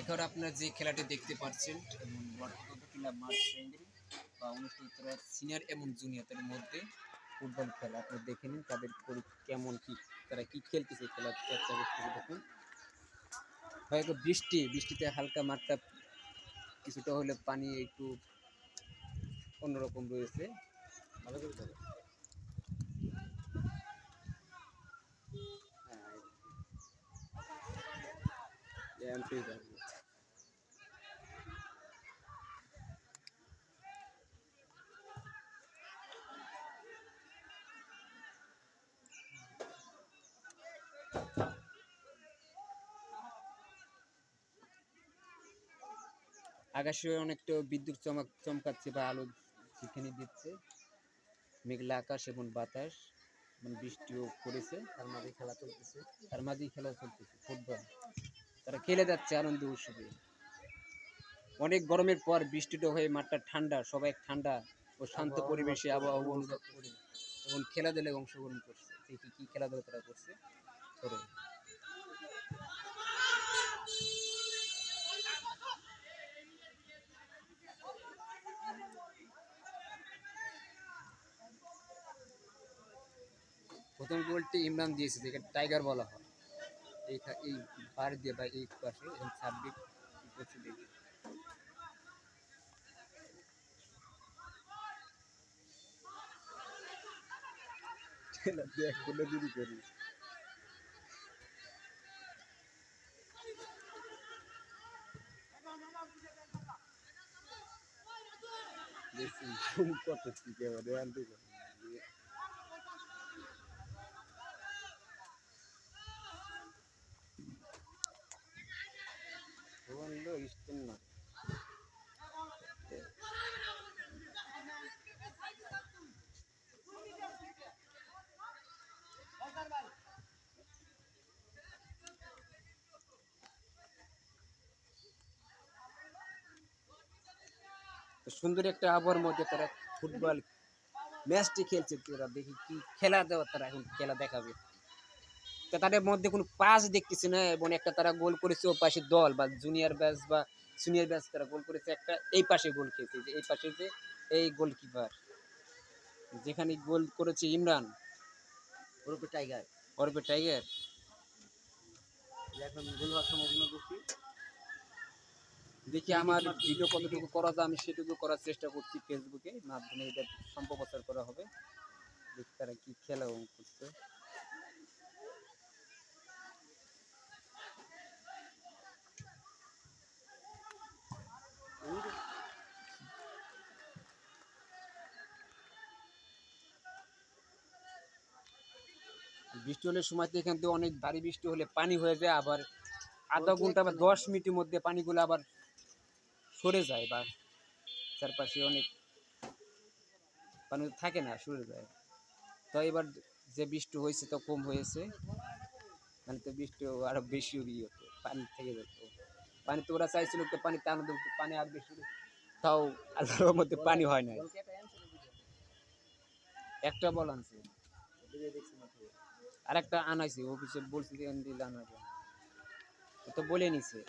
এখানে আপনারা যে খেলাটি দেখতে পাচ্ছেন এবং বর্তমান ক্লাব মার্চ বা অনুষ্ঠিত সিনিয়র এবং জুনিয়রদের মধ্যে ফুটবল খেলা আপনি দেখে নিন তাদের কেমন কি তারা কি খেলতেছে খেলার চর্চা করতেছে দেখুন। হয়তো বৃষ্টিতে হালকা মাত্রা কিছুটা হলে পানি একটু অন্যরকম রয়েছে। ভালো করে যাবে। হ্যাঁ, আকাশে অনেকটা বিদ্যুৎ চমকাচ্ছে বা আলো ঝিকিনি দিচ্ছে, মেঘলা আকাশ এবং বাতাস এবং বৃষ্টিও পড়েছে, তার মাঝেই খেলা চলতেছে ফুটবল। তারা খেলে যাচ্ছে আনন্দ উৎসবে। অনেক গরমের পর বৃষ্টিটা হয়ে মাঠটা ঠান্ডা, সবাই ঠান্ডা ও শান্ত পরিবেশে আবহাওয়া অনুভব করে এবং খেলাধুলায় অংশগ্রহণ করছে। দেখি কি খেলাধুলা তারা করছে। চলো। প্রথম গোলটি ইমরান দিয়েছে, যেটা টাইগার বলা হয়। এই পার দিয়ে বা এই পাশে সাব্বির করছে দেখি। দেখ কোলে যদি করি দেখছি কত কি এবারে আনতে বললো ইস্টেন না। সুন্দর একটা আবহাওয়ার মধ্যে তারা ফুটবল ম্যাচটি খেলছে। তারা দেখি কি খেলা দেওয়া, তারা এখন খেলা দেখাবে। তা তাদের মধ্যে কোনো পাস দেখতেছি না এবং একটা তারা গোল করেছে ও পাশে দল বা জুনিয়র ব্যাচ বা সিনিয়র ব্যাচ তারা গোল করেছে একটা এই পাশে গোল খেয়েছে, যে এই পাশে যে এই গোলকিপার যেখানে গোল করেছে ইমরান ওরফে টাইগার এখন গোল হওয়ার সম্ভাবনা বেশি। দেখি আমার ভিডিও কতটুকু করা যায় আমি সেটুকু করার চেষ্টা করছি। ফেসবুকে মাধ্যমে এটা সম্প্রচার করা হবে। দেখি তারা কি খেলা করছে। বৃষ্টি হলে সময়তে এখান থেকে অনেক ভারী বৃষ্টি হলে পানি হয়ে যায়, আবার আধা ঘন্টা বা 10 মিনিটের মধ্যে পানিগুলো আবার সরে যায় বা চারপাশে অনেক পানি থাকে না, সরে যায়। তো এবার যে বৃষ্টি হয়েছে তো কম হয়েছে, মানে তো বৃষ্টি আরো বেশি হতো, পানি থেকে যেত। পানি তো ওরা চাইছিল তো পানি টান পানি আর বেশি, তাও আল্লাহর মধ্যে পানি হয় নাই। একটা বল আনছে আর একটা আনাইছে অফিসে বলছি আনার জন্য, তো বলে নিছে।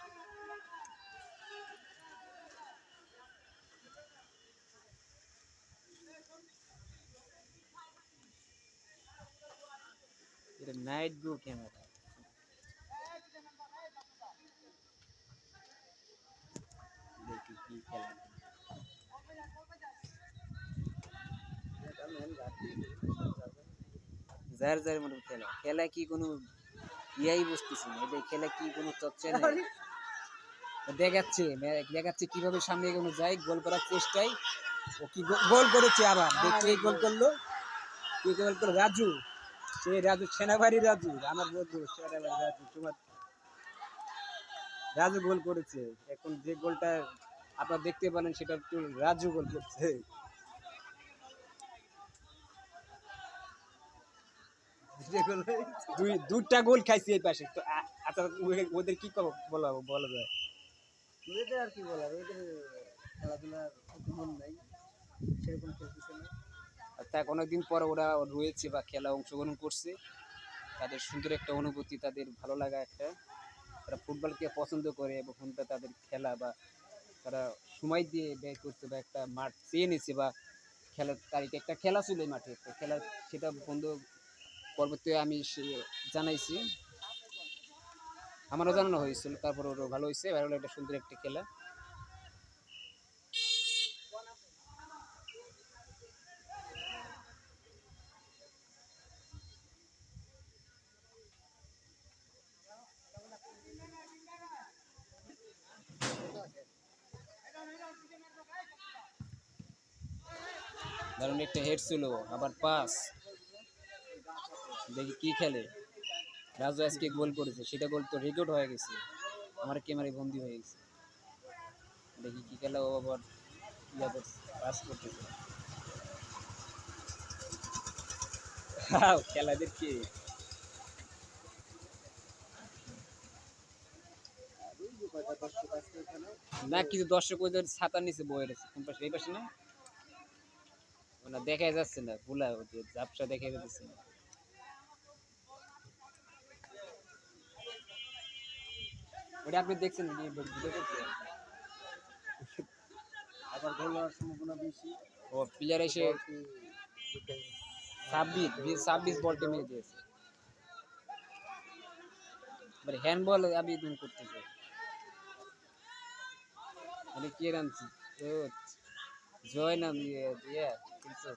এটা নাইট ভিউ ক্যামেরা। দেখি কি খেলা, যার যার মতো খেলা খেলা কি কোনো ইয়াই বুঝতেছি না, এদের খেলা কি কোনো চর্চা নেই। দেখাচ্ছে কিভাবে সামনে এগোনো যায়, গোল করার চেষ্টায় ও কি গোল করেছে। আবার দেখি এই গোল করলো, কি গোল করলো রাজু, সে রাজু সেনাবাড়ি রাজু, আমার বন্ধু সেনাবাড়ি রাজু, তোমার রাজু গোল করেছে। এখন যে গোলটা আপনারা দেখতে পারেন সেটা একটু রাজু গোল করছে। দুইটা গোল খাইছে এই পাশে। তো আচ্ছা ওদের কি বলা যায়? ওদের আর কি বলার, ওদের খেলাধুলার মন নাই, সেরকম খেলতেছে না। অর্থাৎ অনেকদিন পর ওরা রয়েছে বা খেলা অংশগ্রহণ করছে, তাদের সুন্দর একটা অনুভূতি, তাদের ভালো লাগা একটা তারা ফুটবলকে পছন্দ করে এবং কোনটা তাদের খেলা বা তারা সময় দিয়ে ব্যয় করছে বা একটা মাঠ চেয়ে নিচ্ছে বা খেলার তারিখে একটা খেলা ছিল এই মাঠে তো খেলা সেটা বন্ধু পরবর্তী আমি জানাইছি, আমারও জানানো হয়েছিল, তারপর ওরও ভালো হয়েছে, ভালো একটা সুন্দর একটা খেলা। দারুণ একটা হেড ছিল, আবার পাস, দেখি কি খেলে। রাজু আজকে গোল করেছে, সেটা গোল তো রেকর্ড হয়ে গেছে, আমার ক্যামেরায় বন্দি হয়ে গেছে। দেখি কি খেলা, ও আবার ইয়াদের পাস করতেছে। খেলা দেখি আর ওই যে কয়টা দর্শক আজকে এখানে না, কিছু দর্শক ওদের ছাতার নিচে বয়ে রয়েছে, কোন পাশে, এই পাশে না, ওনা দেখাই যাচ্ছে না, ভুলা ওদের ঝাপসা দেখাই যাচ্ছে না। ওটা আপনি দেখছেন নাকি ভিডিও করতে? আবার গোল হওয়ার সম্ভাবনা বেশি। ও প্লেয়ার এসে বলটি দিতে 26 বলটা মেরে দিয়েছে, মানে হ্যান্ডবল আবেদন করতেছে। মানে কি রানছি তো জয় নাম দিয়ে দিয়ে কিন্তু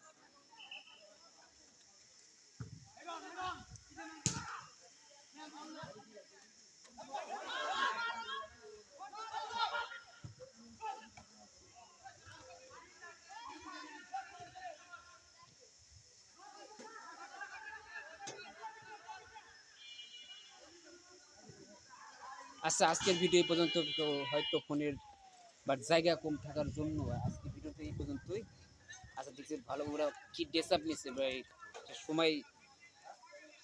আচ্ছা, আজকের ভিডিও এই পর্যন্ত। তো হয়তো ফোনের বাট জায়গা কম থাকার জন্য আজকের ভিডিওটা এই পর্যন্তই। আচ্ছা, দেখছি ভালো ওরা কি ড্রেস আপ নিচ্ছে ভাই, সময়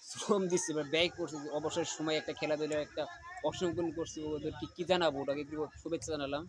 শ্রম দিচ্ছে বা ব্যয় করছে, অবসর সময় একটা খেলাধুলা একটা অংশগ্রহণ করছে, ওদেরকে কি জানাবো, ওটাকে কি শুভেচ্ছা জানালাম।